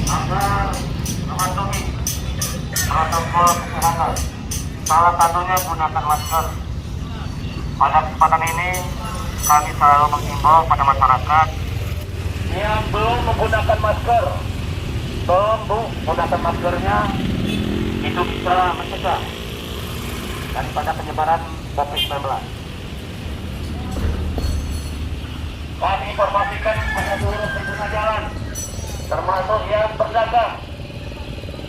agar mematuhi protokol kesehatan. Salah satunya gunakan masker. Pada kesempatan ini kami selalu menghimbau pada masyarakat yang belum menggunakan masker, tolong Bu, gunakan maskernya. Itu bisa mencegah daripada penyebaran COVID-19. Kami informasikan kepada seluruh pengguna jalan, termasuk yang berdagang,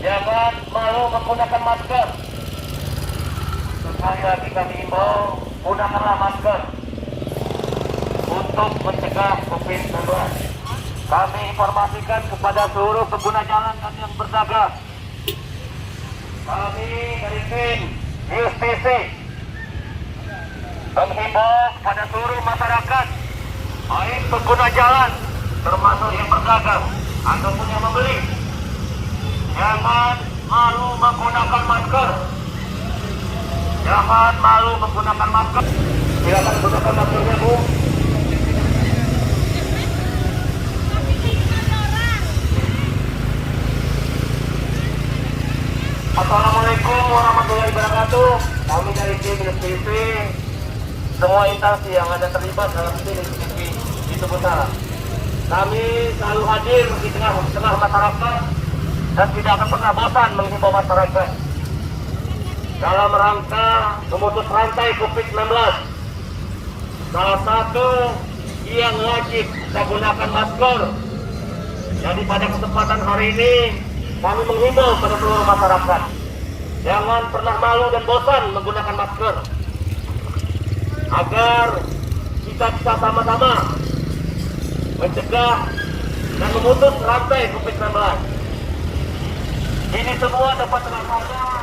jangan malu menggunakan masker. Sekali lagi kami himbau, gunakanlah masker untuk mencegah COVID-19. Kami informasikan kepada seluruh pengguna jalan dan yang berdagang, kami dari tim JSTC menghimbau kepada seluruh masyarakat, baik pengguna jalan termasuk yang berdagang ataupun yang membeli, jangan malu menggunakan masker. Jangan malu menggunakan masker. Silakan gunakan maskernya, Bu. Assalamualaikum warahmatullahi wabarakatuh. Kami dari tim TV, semua instansi yang ada terlibat dalam tim TV itu besar. Kami selalu hadir di tengah masyarakat dan tidak akan pernah bosan menghimbau masyarakat dalam rangka memutus rantai COVID-19. Salah satu yang wajib menggunakan masker. Jadi pada kesempatan hari ini kami menghimbau pada seluruh masyarakat, jangan pernah malu dan bosan menggunakan masker, agar kita bisa sama-sama mencegah dan memutus rantai COVID-19. Ini semua dapat terlaksana